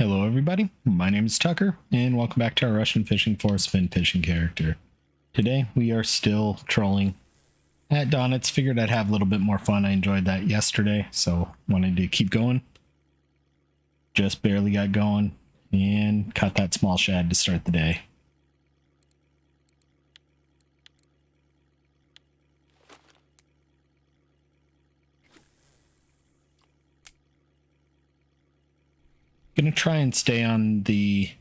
Hello everybody, my name is Tucker, and welcome back to our Russian Fishing for Spin Fishing character. Today we are still trolling at Donets. Figured I'd have a little bit more fun. I enjoyed that yesterday, so wanted to keep going. Just barely got going, and caught that small shad to start the day. Gonna try and stay on the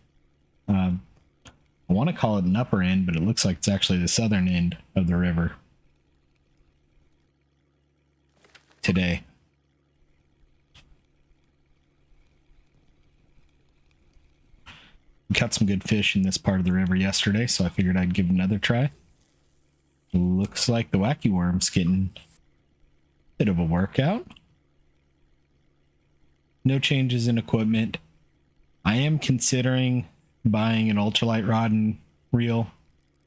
I want to call it an upper end, but it looks like it's actually the southern end of the river today. We caught some good fish in this part of the river yesterday, so I figured I'd give it another try. Looks like the Wacky worm's getting a bit of a workout. No changes in equipment. I am considering buying an ultralight rod and reel.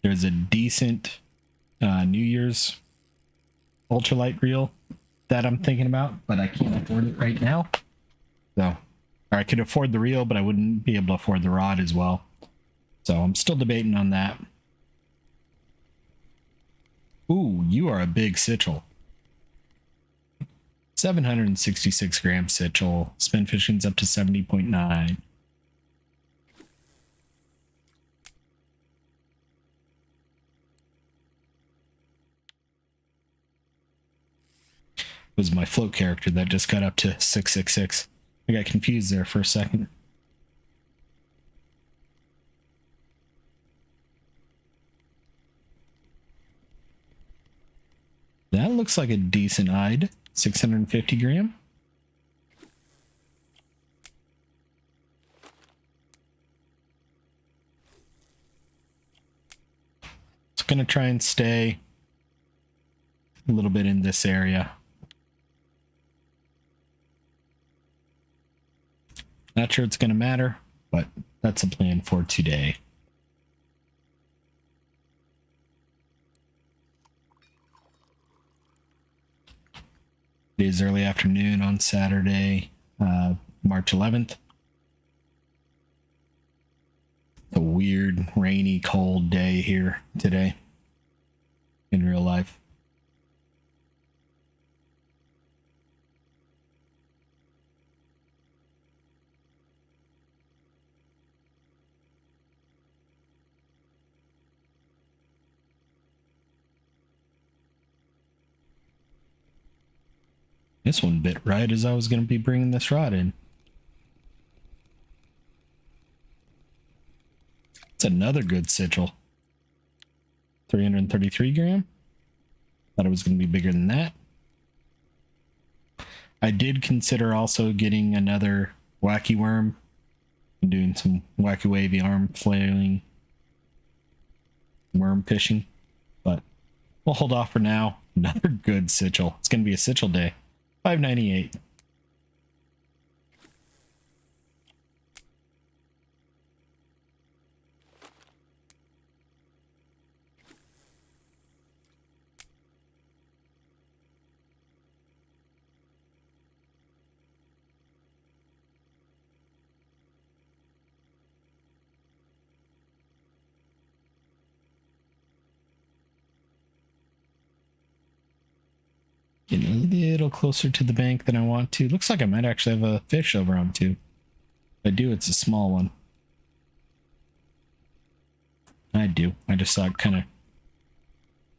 There's a decent New Year's ultralight reel that I'm thinking about, but I can't afford it right now. So, or I could afford the reel, but I wouldn't be able to afford the rod as well. So I'm still debating on that. Ooh, you are a big sichel. 766 gram sichel. Spin fishing's up to 70.9. Was my float character that just got up to 666. I got confused there for a second. That looks like a decent eyed 650 gram. It's going to try and stay a little bit in this area. Not sure it's going to matter, but that's a plan for today. It is early afternoon on Saturday, March 11th. A weird, rainy, cold day here today in real life. This one bit right as I was going to be bringing this rod in. It's another good sichel. 333 gram. Thought it was going to be bigger than that. I did consider also getting another wacky worm and doing some wacky wavy arm flailing worm fishing, but we'll hold off for now. Another good sichel. It's going to be a sichel day. 598. Getting a little closer to the bank than I want to. Looks like I might actually have a fish over on too. If I do, it's a small one. I do. I just saw it kind of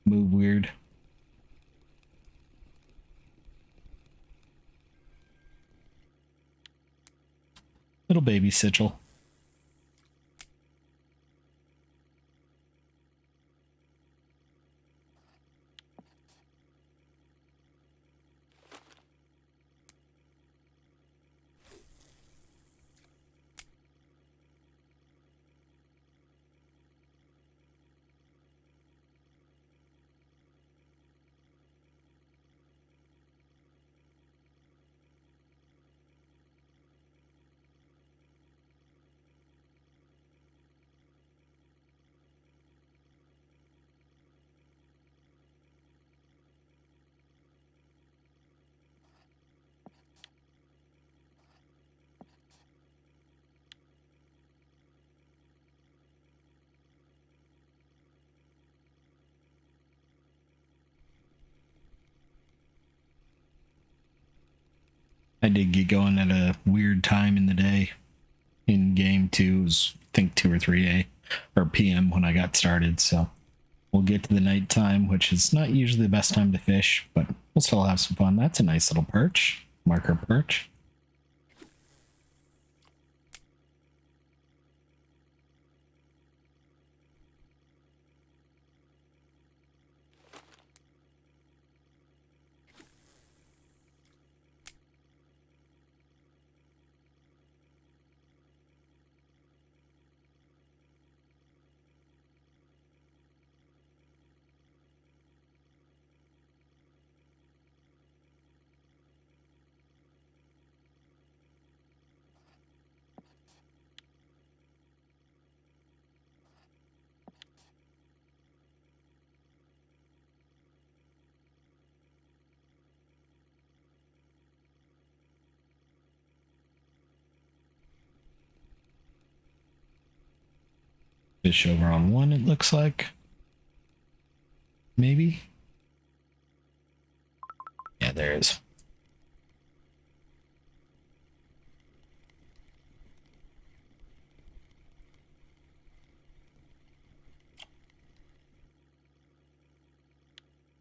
move weird. Little baby sichel. I did get going at a weird time in the day. In game 2, it was, I think 2 or 3 or PM when I got started. So we'll get to the night time, which is not usually the best time to fish, but we'll still have some fun. That's a nice little perch, marker perch. Fish over on 1, it looks like. Maybe? Yeah, there is.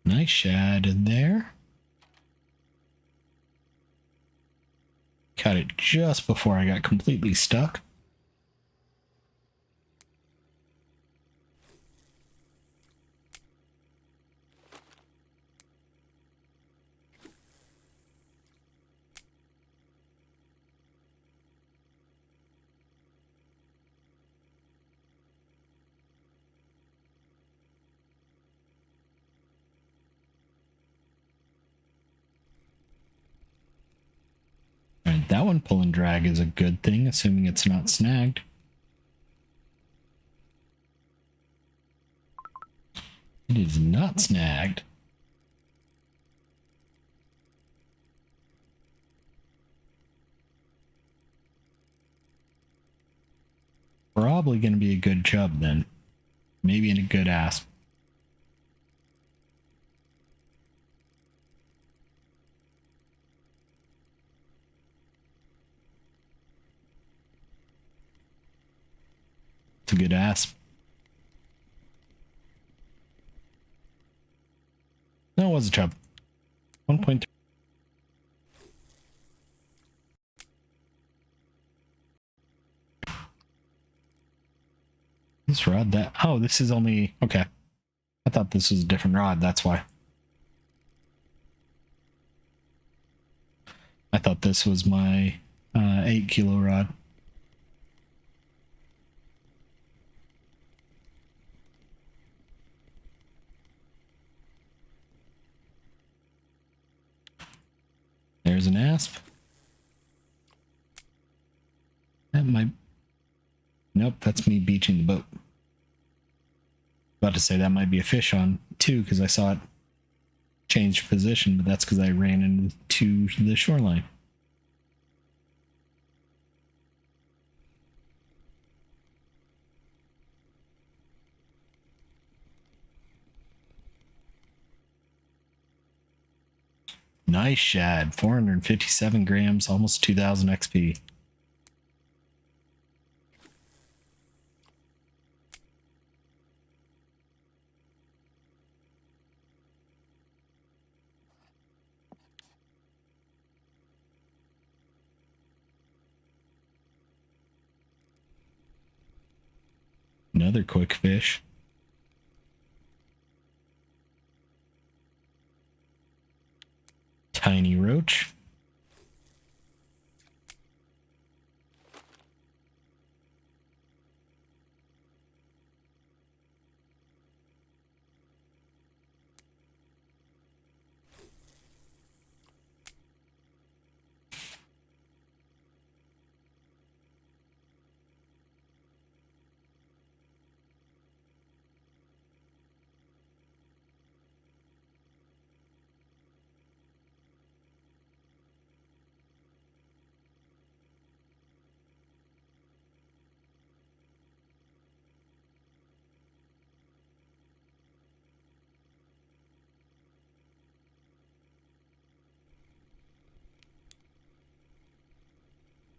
Nice shad in there. Caught it just before I got completely stuck. Alright, that one pull and drag is a good thing, assuming it's not snagged. It is not snagged. Probably going to be a good chub then. Maybe in a good asp. It's a good asp. No, it was a chub. 1.3. This rod that... Oh, this is only... Okay. I thought this was a different rod, that's why. I thought this was my 8 kilo rod. There's an asp. That might... Nope, that's me beaching the boat. About to say that might be a fish on too, because I saw it change position, but that's because I ran into the shoreline. Nice shad, 457 grams, almost 2000 XP. Another quick fish. Tiny roach.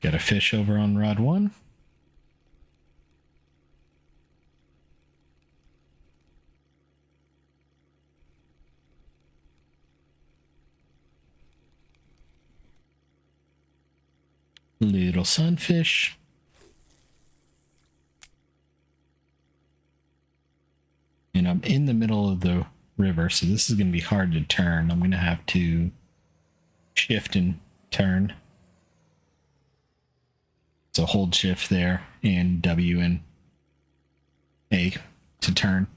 Got a fish over on rod 1. Little sunfish. And I'm in the middle of the river, so this is going to be hard to turn. I'm going to have to shift and turn. So hold shift there and W and A to turn.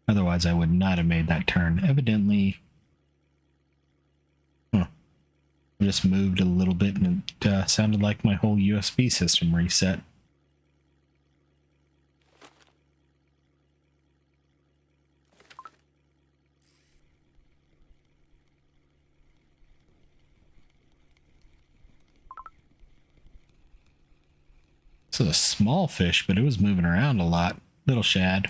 Otherwise, I would not have made that turn. Evidently, I just moved a little bit and it sounded like my whole USB system reset. This is a small fish, but it was moving around a lot. Little shad.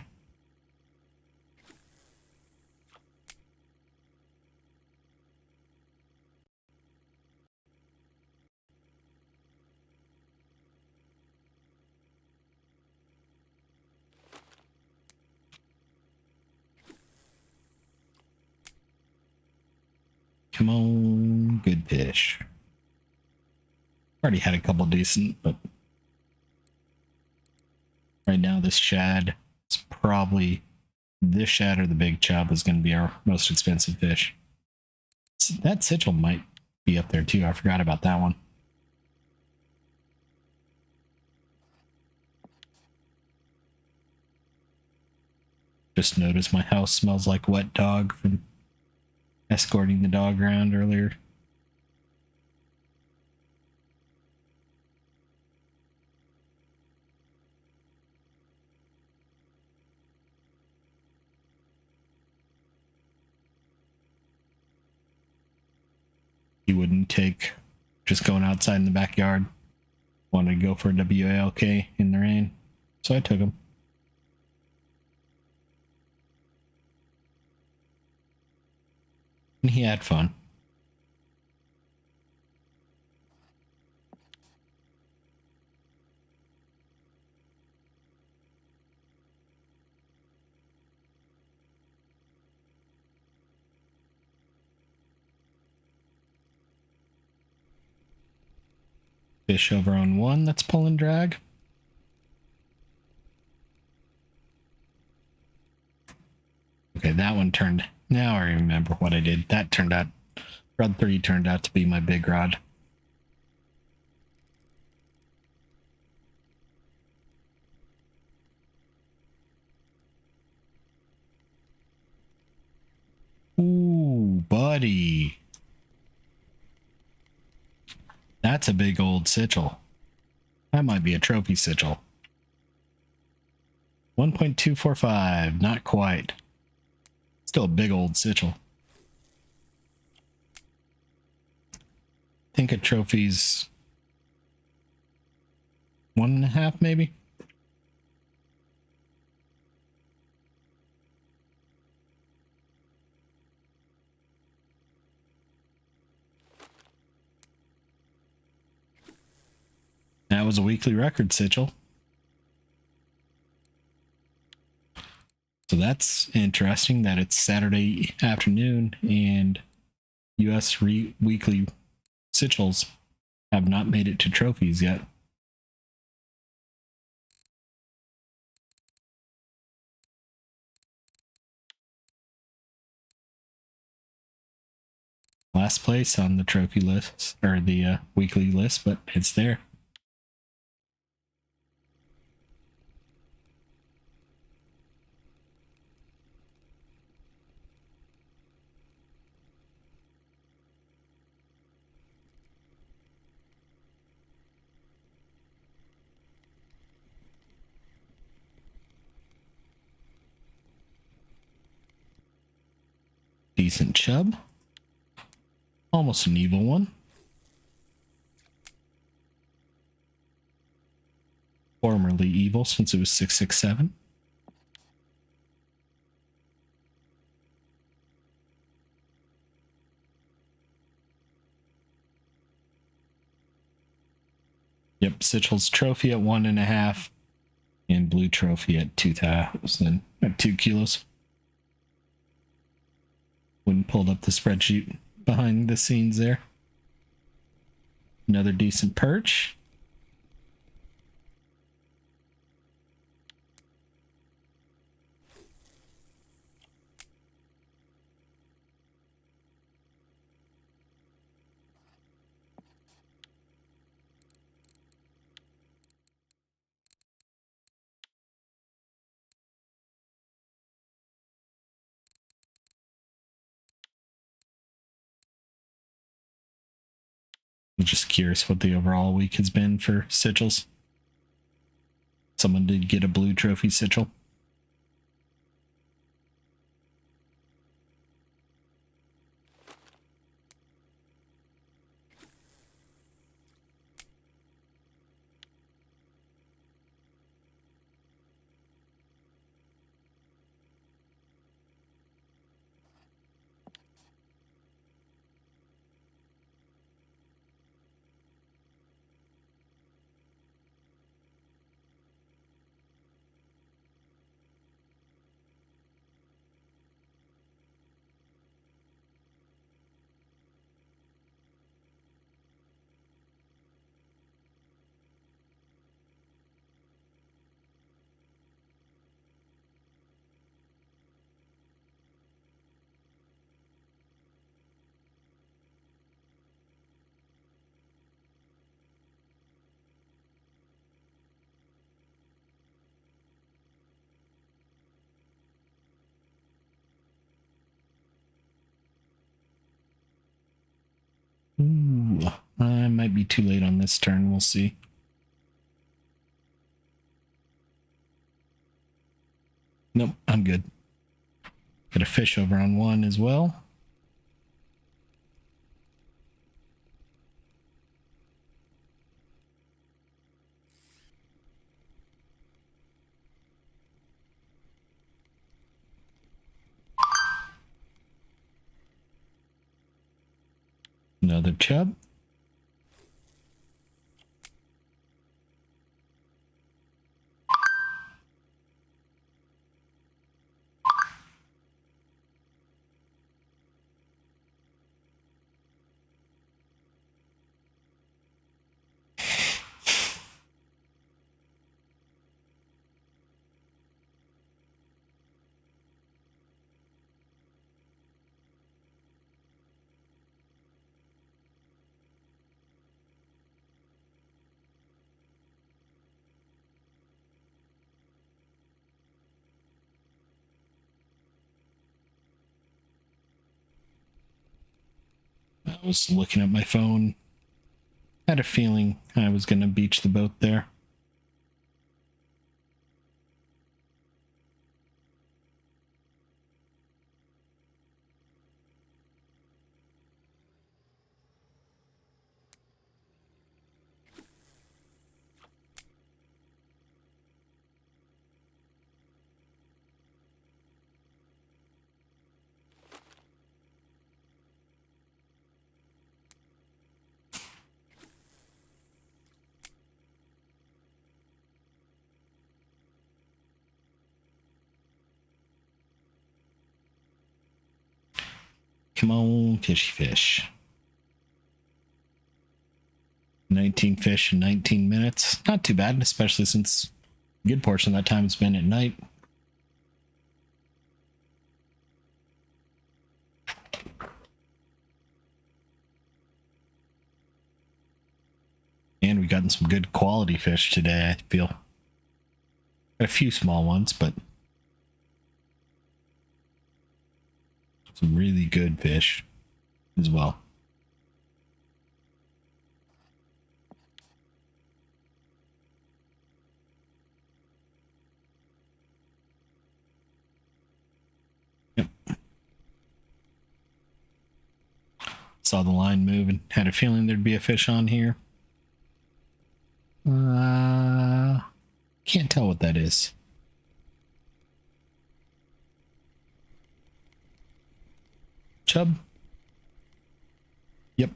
Come on, good fish. Already had a couple decent, but right now this shad is probably, this shad or the big chub is going to be our most expensive fish. That sichel might be up there too. I forgot about that one. Just noticed my house smells like wet dog from escorting the dog around earlier. He wouldn't take just going outside in the backyard. Wanted to go for a WALK in the rain, so I took him. And he had fun. Fish over on 1 that's pulling drag. Okay, that one turned. Now I remember what I did. That turned out, rod 3 turned out to be my big rod. Ooh, buddy. That's a big old sichel. That might be a trophy sichel. 1.245, not quite. Still a big old sichel. I think a trophy's 1.5 maybe. That was a weekly record sichel. So that's interesting that it's Saturday afternoon and US weekly sichels have not made it to trophies yet. Last place on the trophy list, or the weekly list, but it's there. Decent chub. Almost an evil one. Formerly evil since it was 667. Yep, Sichel's trophy at 1.5 and blue trophy at 2,000 at 2 kilos. When pulled up the spreadsheet behind the scenes there. Another decent perch. I'm just curious what the overall week has been for Sichels. Someone did get a blue trophy Sichel. Ooh, I might be too late on this turn. We'll see. Nope, I'm good. Got a fish over on 1 as well. Another chub. I was looking at my phone. Had a feeling I was going to beach the boat there. Come on, fishy fish. 19 fish in 19 minutes. Not too bad, especially since a good portion of that time has been at night. And we've gotten some good quality fish today, I feel. Got a few small ones, but some really good fish as well. Yep. Saw the line move and had a feeling there'd be a fish on here. Can't tell what that is. Chub? Yep.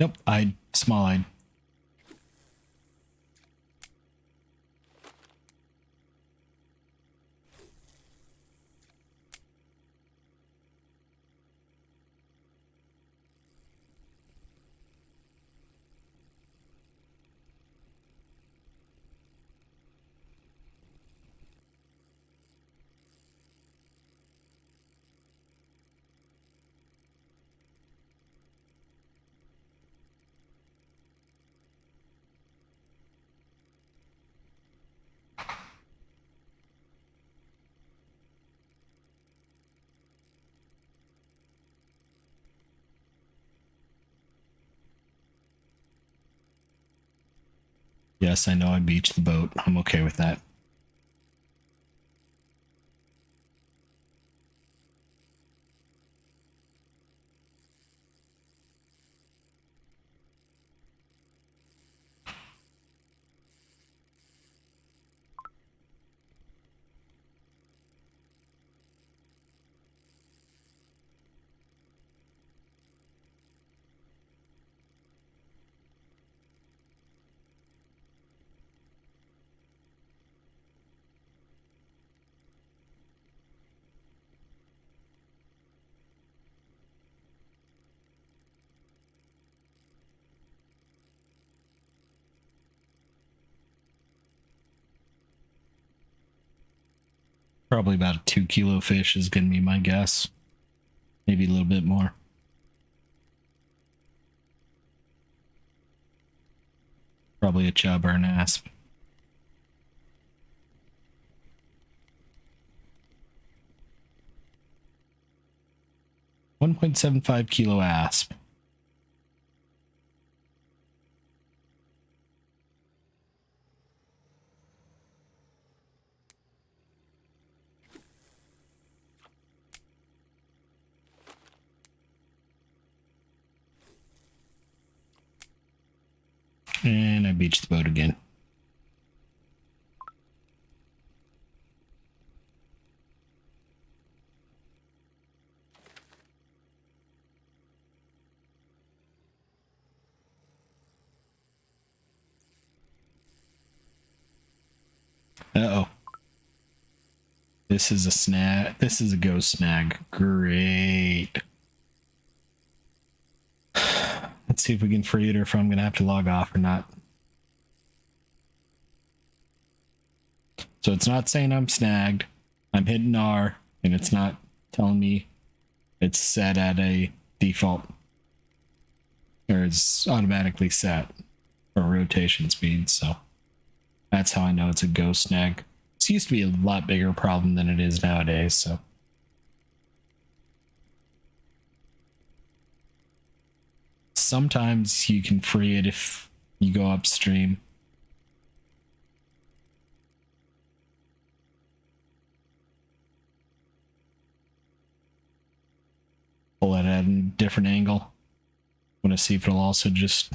Nope, small-eyed. Yes, I know I beached the boat. I'm okay with that. Probably about a 2 kilo fish is going to be my guess. Maybe a little bit more. Probably a chub or an asp. $1.75 kilo asp. And I beached the boat again. Uh-oh. This is a snag. This is a ghost snag. Great. Let's see if we can free it or if I'm going to have to log off or not. So it's not saying I'm snagged. I'm hitting R, and it's not telling me it's set at a default. Or it's automatically set for rotation speed, so that's how I know it's a ghost snag. This used to be a lot bigger problem than it is nowadays, so. Sometimes you can free it if you go upstream. Pull it at a different angle. I want to see if it'll also just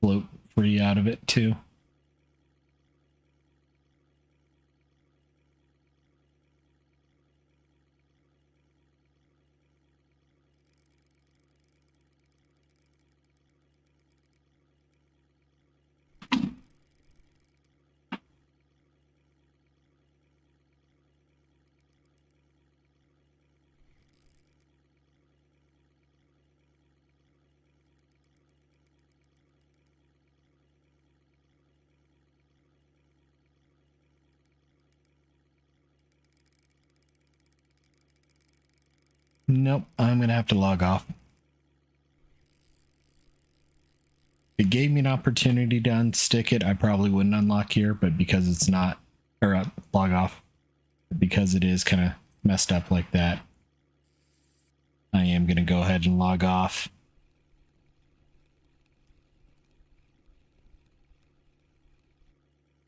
float free out of it too. Nope, I'm gonna have to log off. If it gave me an opportunity to unstick it, I probably wouldn't unlock here, but because it's not, or log off, because it is kind of messed up like that, I am gonna go ahead and log off.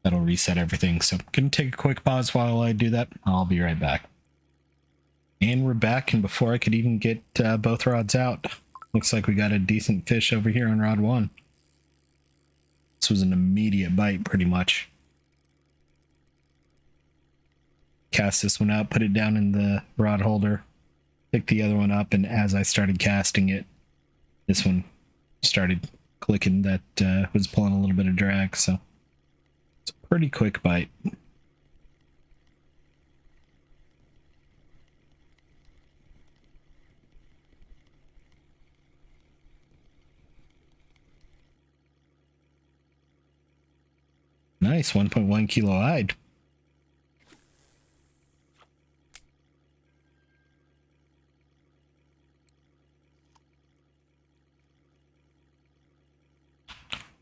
That'll reset everything. So I'm gonna take a quick pause while I do that. I'll be right back. And we're back, and before I could even get both rods out, looks like we got a decent fish over here on rod 1. This was an immediate bite, pretty much. Cast this one out, put it down in the rod holder, pick the other one up, and as I started casting it, this one started clicking. That was pulling a little bit of drag, so it's a pretty quick bite. Nice, 1.1 kilo hide.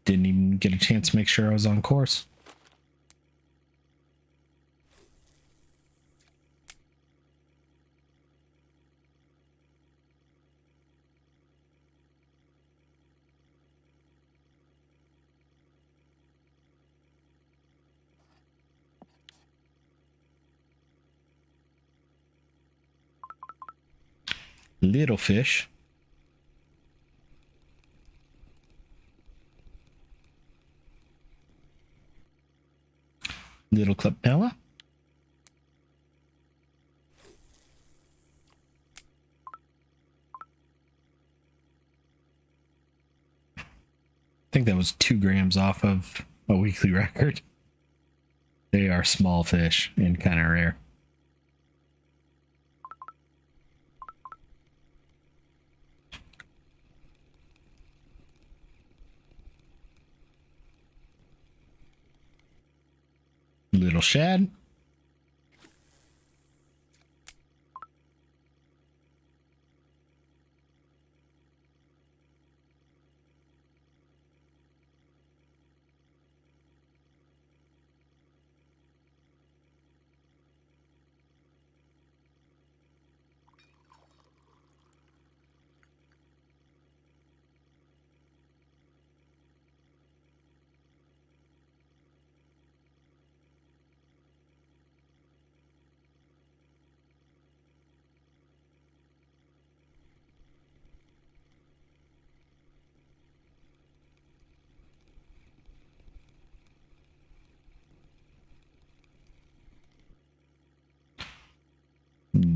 Didn't even get a chance to make sure I was on course. Little fish. Little Clepnella. I think that was 2 grams off of a weekly record. They are small fish and kind of rare. Little shad.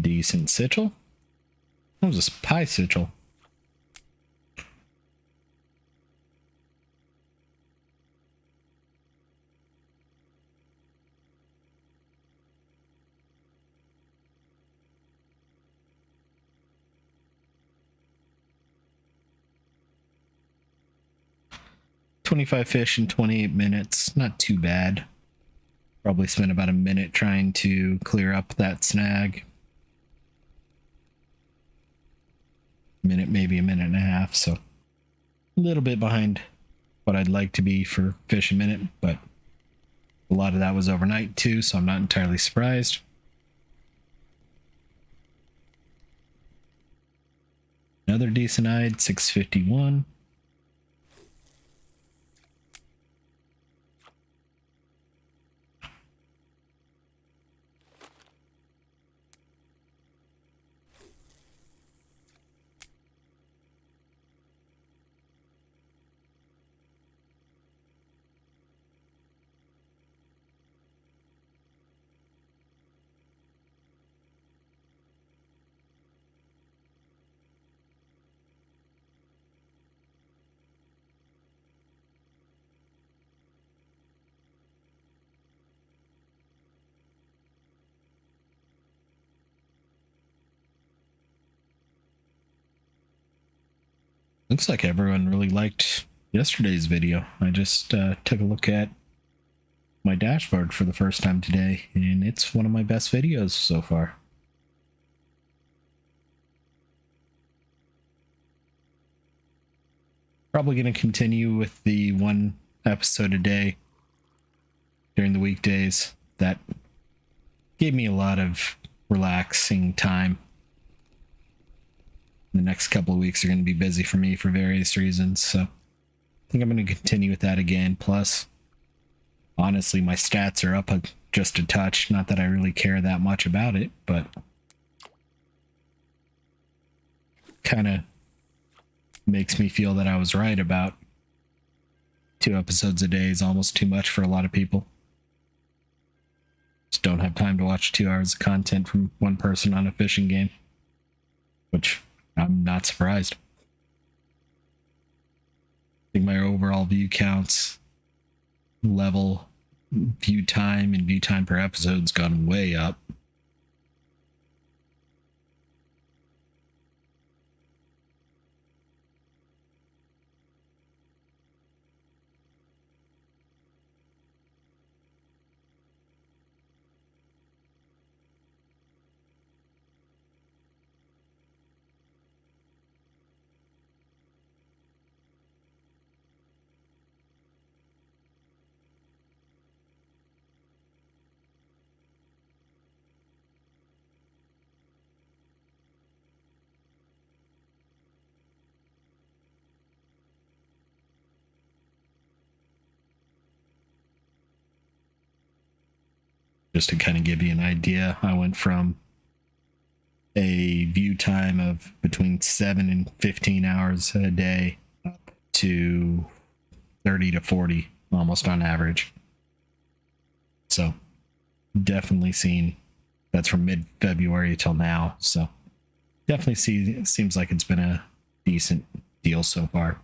Decent sichel. That was a pie sichel. $25 fish in 28 minutes. Not too bad. Probably spent about a minute trying to clear up that snag. Minute, maybe a minute and a half. So a little bit behind what I'd like to be for fish a minute, but a lot of that was overnight too, so I'm not entirely surprised. Another decent eyed 651. Looks like everyone really liked yesterday's video. I just took a look at my dashboard for the first time today, and it's one of my best videos so far. Probably going to continue with the 1 episode a day during the weekdays. That gave me a lot of relaxing time. The next couple of weeks are going to be busy for me for various reasons, so I think I'm going to continue with that again. Plus, honestly, my stats are up just a touch. Not that I really care that much about it, but kind of makes me feel that I was right about 2 episodes a day is almost too much for a lot of people. Just don't have time to watch 2 hours of content from one person on a fishing game, which I'm not surprised. I think my overall view counts, level, view time, and view time per episode's gone way up. Just to kind of give you an idea, I went from a view view time of between 7 and 15 hours a day up to 30 to 40 almost on average. So definitely seen that's from mid-February till now. So definitely seems like it's been a decent deal so far.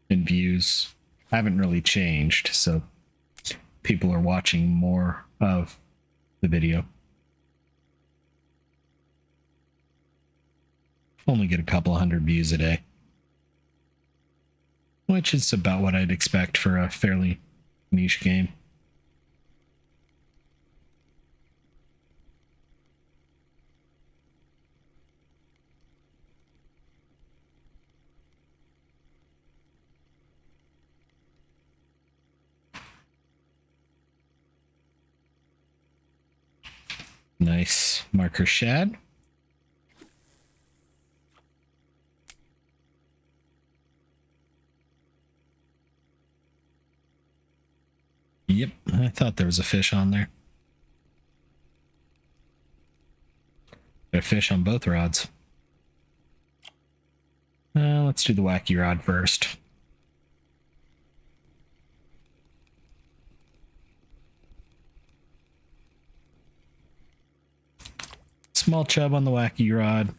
And views haven't really changed, so people are watching more of the video. Only get a couple hundred views a day, which is about what I'd expect for a fairly niche game. Nice marker shad. Yep, I thought there was a fish on there. Got a fish on both rods. Let's do the wacky rod first. Small chub on the wacky rod.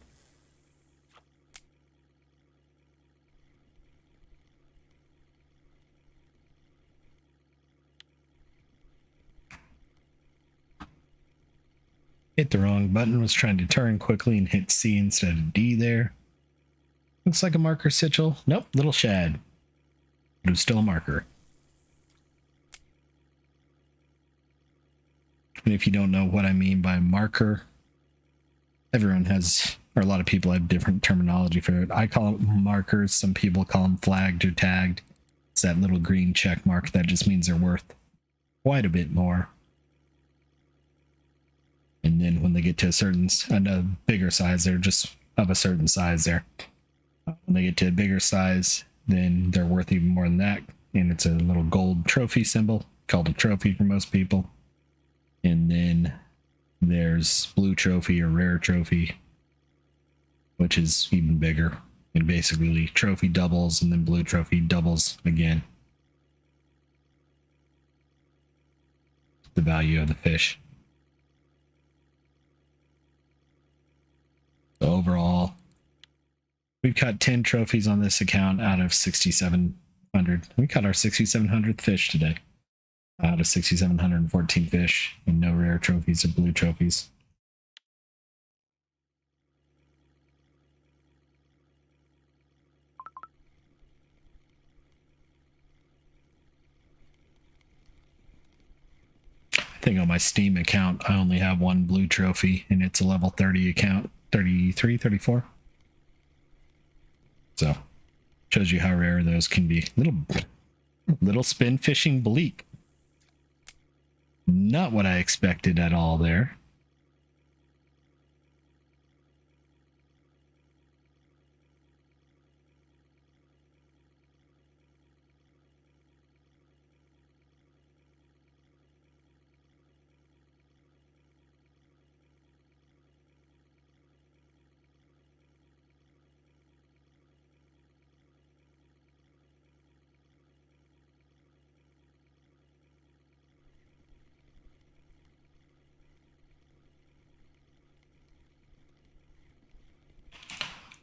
Hit the wrong button, was trying to turn quickly and hit C instead of D there. Looks like a marker sichel. Nope, little shad. But it was still a marker. And if you don't know what I mean by marker, everyone has, or a lot of people have different terminology for it. I call it markers. Some people call them flagged or tagged. It's that little green check mark that just means they're worth quite a bit more. And then when they get to a bigger size, they're just of a certain size there. When they get to a bigger size, then they're worth even more than that. And it's a little gold trophy symbol, called a trophy for most people. And then there's blue trophy or rare trophy, which is even bigger. And basically trophy doubles and then blue trophy doubles again the value of the fish. So overall, we've caught 10 trophies on this account out of 6,700. We caught our 6,700th fish today out of 6,714 fish, and no rare trophies or blue trophies. I think on my Steam account, I only have one blue trophy, and it's a level 30 account, 33, 34. So, shows you how rare those can be. Little spin fishing bleak. Not what I expected at all there.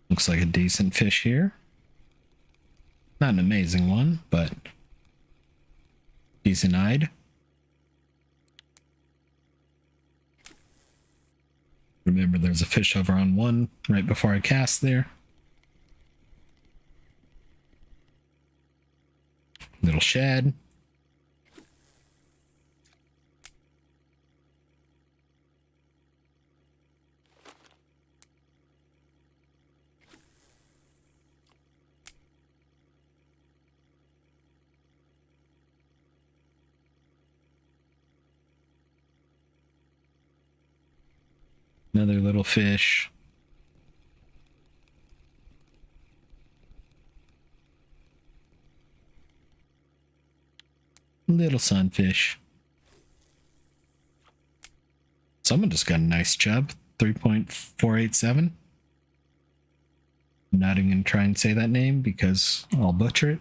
Looks like a decent fish here. Not an amazing one, but decent-eyed. Remember, there's a fish over on one right before I cast there. Little shad. Another little fish. Little sunfish. Someone just got a nice chub. 3.487. I'm not even going to try and say that name because I'll butcher it.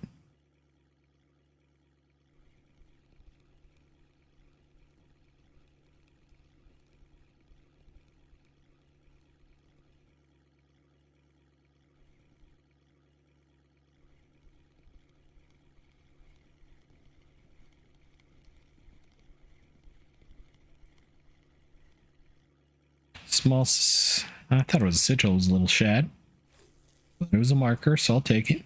Small, I thought it was a sichel, it was a little shad. But it was a marker, so I'll take it.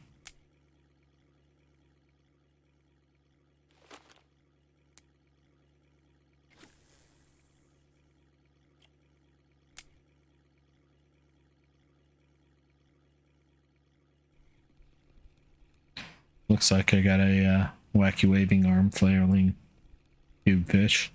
Looks like I got a wacky waving arm flailing tube fish.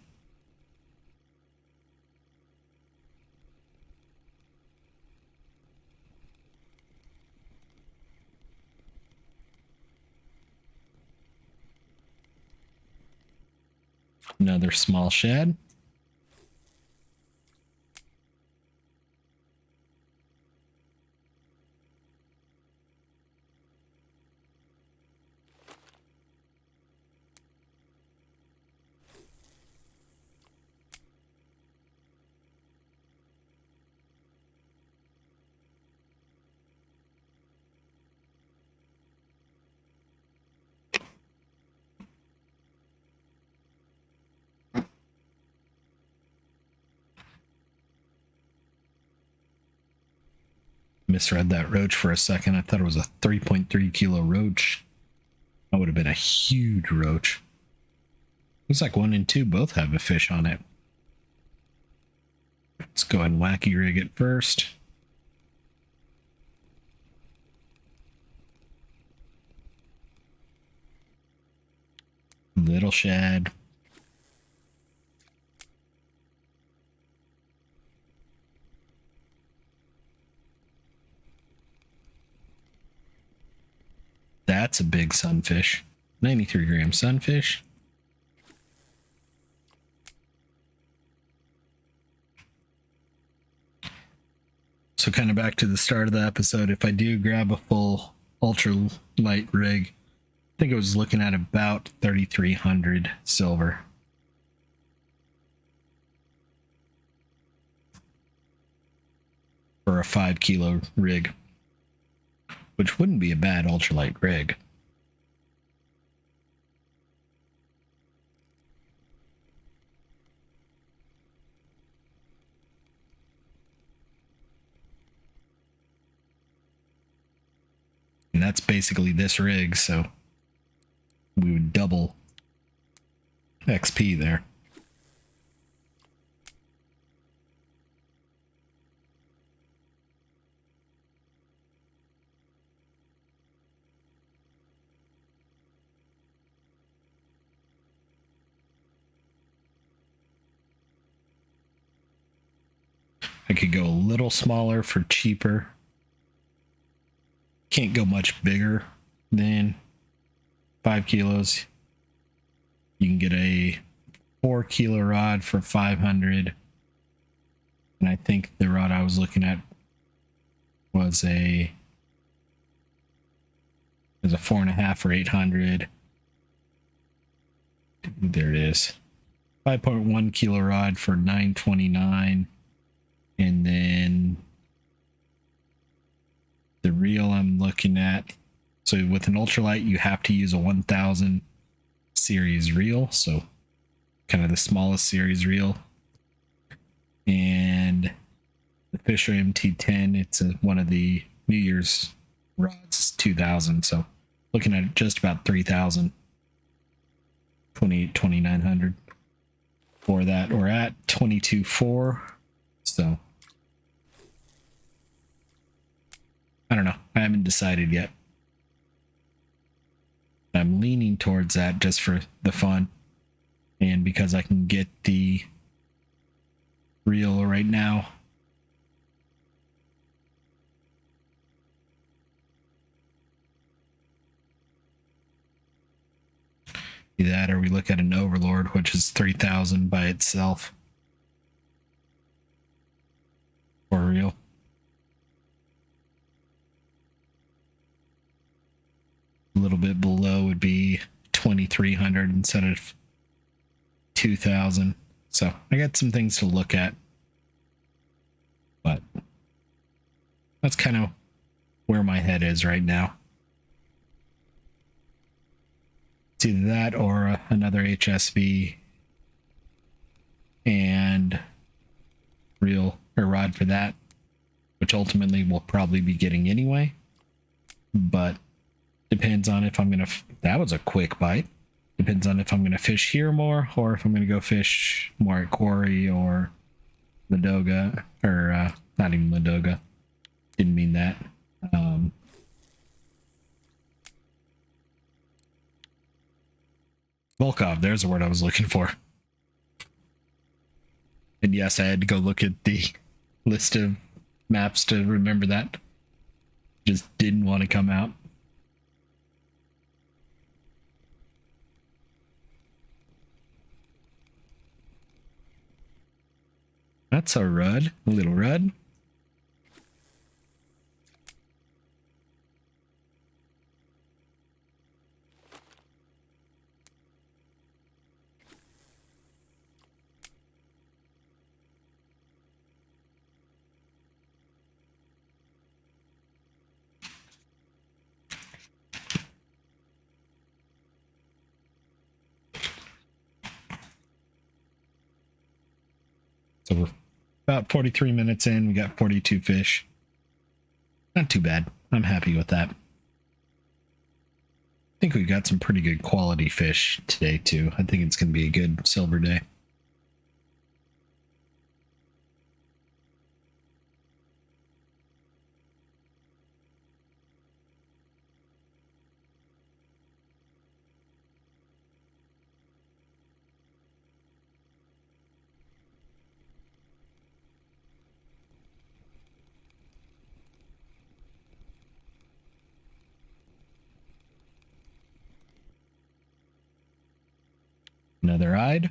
Another small shad. Misread that roach for a second. I thought it was a 3.3 kilo roach. That would have been a huge roach. Looks like 1 and 2 both have a fish on it. Let's go ahead and wacky rig it first. Little shad. That's a big sunfish. 93-gram sunfish. So kind of back to the start of the episode, if I do grab a full ultra light rig, I think I was looking at about 3,300 silver. For a 5 kilo rig, which wouldn't be a bad ultralight rig. And that's basically this rig, so we would double XP there. I could go a little smaller for cheaper. Can't go much bigger than 5 kilos. You can get a 4 kilo rod for 500. And I think the rod I was looking at was a 4.5 for 800. There it is. 5.1 kilo rod for 929. And then the reel I'm looking at, so with an ultralight you have to use a 1000 series reel, so kind of the smallest series reel. And the Fisher MT10, it's one of the New Year's rods, 2000, so looking at just about 3000, 2900 for that. We're at 22.4, so I don't know. I haven't decided yet. I'm leaning towards that just for the fun. And because I can get the reel right now. That, or we look at an Overlord, which is 3000 by itself. reel. A little bit below would be 2,300 instead of 2,000. So I got some things to look at, but that's kind of where my head is right now. It's either that or another HSV and reel or rod for that, which ultimately we'll probably be getting anyway, but depends on if I'm gonna that was a quick bite. Depends on if I'm gonna fish here more or if I'm gonna go fish more at Quarry or Ladoga, or not even Ladoga, didn't mean that. Volkov, there's the word I was looking for. And yes, I had to go look at the list of maps to remember that. Just didn't want to come out. That's a rud, a little rud. So we're about 43 minutes in. We got 42 fish. Not too bad. I'm happy with that. I think we got some pretty good quality fish today too. I think it's going to be a good silver day. Another eyed.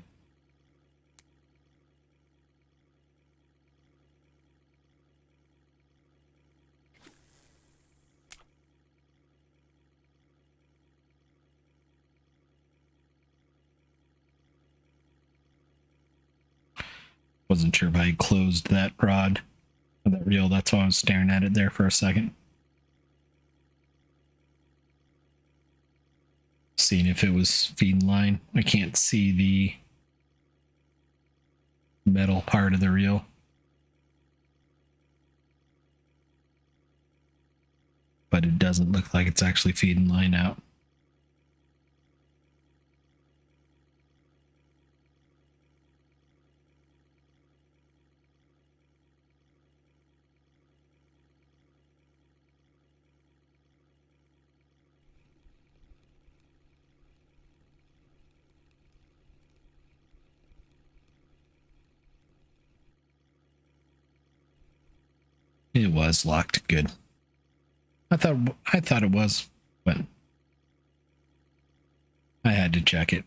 Wasn't sure if I had closed that rod or that reel. That's why I was staring at it there for a second. Seeing if it was feeding line. I can't see the metal part of the reel. But it doesn't look like it's actually feeding line out. It was locked. Good. I thought it was, but I had to check it.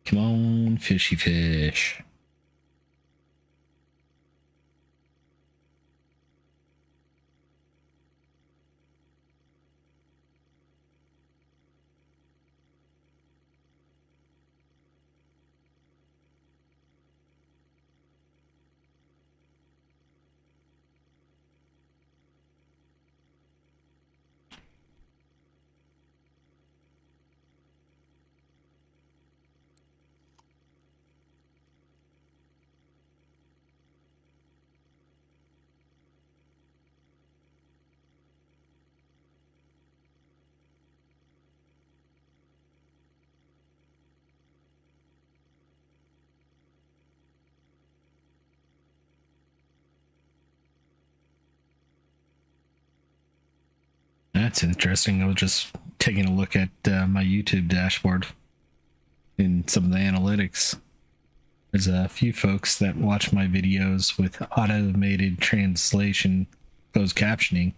Come on, fishy fish. That's interesting. I was just taking a look at my YouTube dashboard in some of the analytics. There's a few folks that watch my videos with automated translation, closed captioning.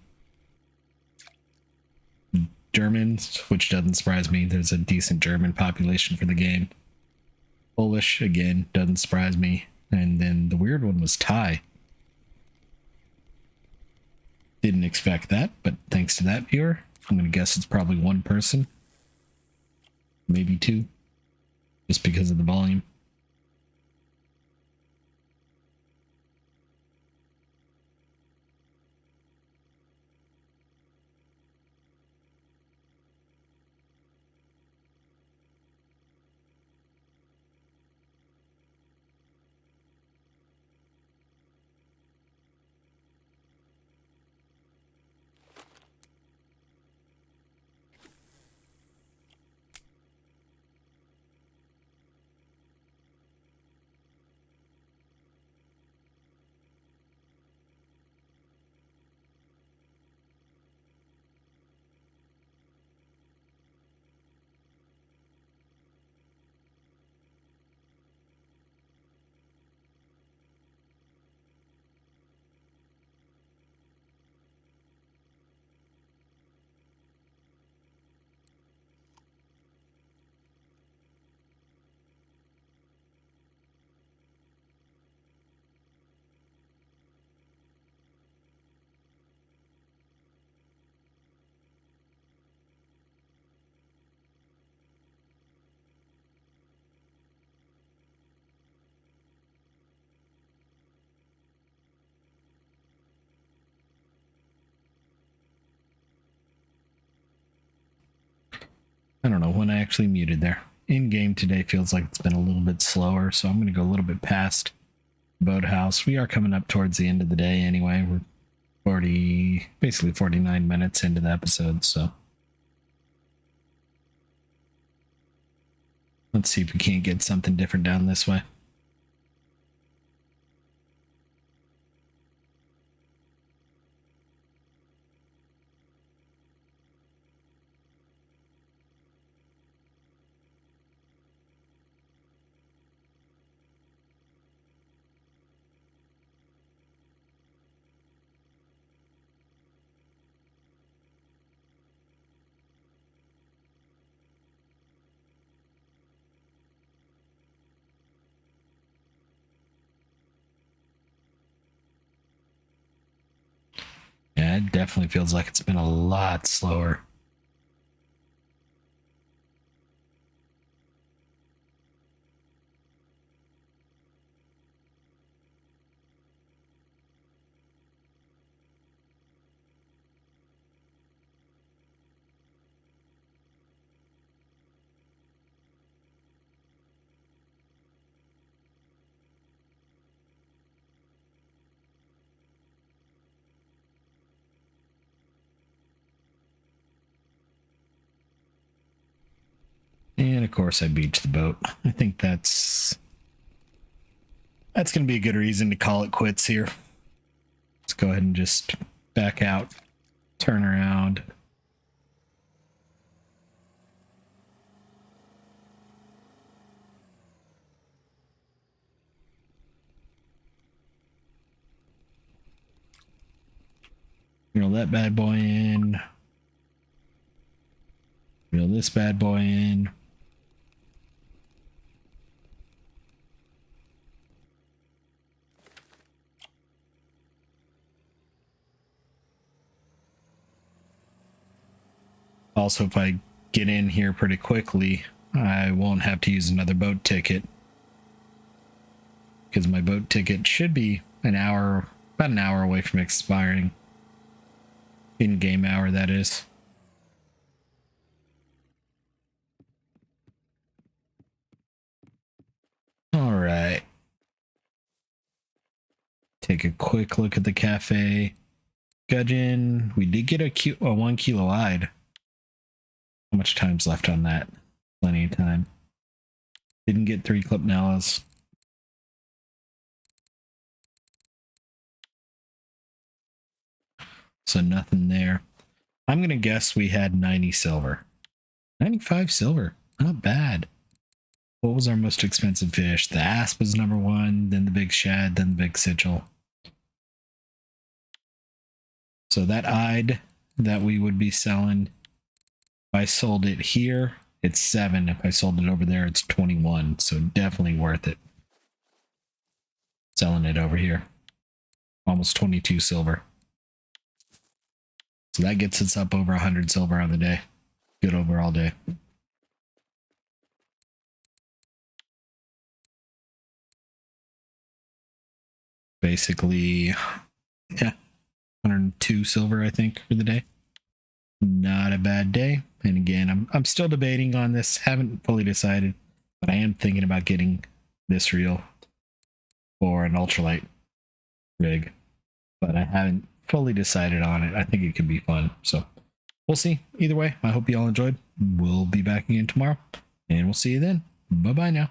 Germans, which doesn't surprise me. There's a decent German population for the game. Polish, again, doesn't surprise me. And then the weird one was Thai. Didn't expect that, but thanks to that viewer, I'm going to guess it's probably one person. Maybe two. Just because of the volume. I don't know when I actually muted there. In-game today feels like it's been a little bit slower, so I'm going to go a little bit past Boathouse. We are coming up towards the end of the day anyway. We're basically 49 minutes into the episode, so let's see if we can't get something different down this way. Yeah, it definitely feels like it's been a lot slower. And of course I beached the boat. I think that's going to be a good reason to call it quits here. Let's go ahead and just back out, turn around. Reel that bad boy in. Reel this bad boy in. Also, if I get in here pretty quickly, I won't have to use another boat ticket. Because my boat ticket should be about an hour away from expiring. In-game hour, that is. All right. Take a quick look at the cafe. Gudgeon, we did get a 1 kilo hide. How much time's left on that? Plenty of time. Didn't get 3 clipnellas. So nothing there. I'm going to guess we had 90 silver. 95 silver. Not bad. What was our most expensive fish? The asp was number one, then the big shad, then the big sichel. So that eyed that we would be selling, if I sold it here, it's 7. If I sold it over there, it's 21. So definitely worth it. Selling it over here. Almost 22 silver. So that gets us up over 100 silver on the day. Good overall day. Basically, yeah, 102 silver, I think, for the day. Not a bad day. And again, I'm still debating on this. Haven't fully decided, but I am thinking about getting this reel for an ultralight rig, but I haven't fully decided on it. I think it could be fun. So we'll see. Either way, I hope you all enjoyed. We'll be back again tomorrow, and we'll see you then. Bye-bye now.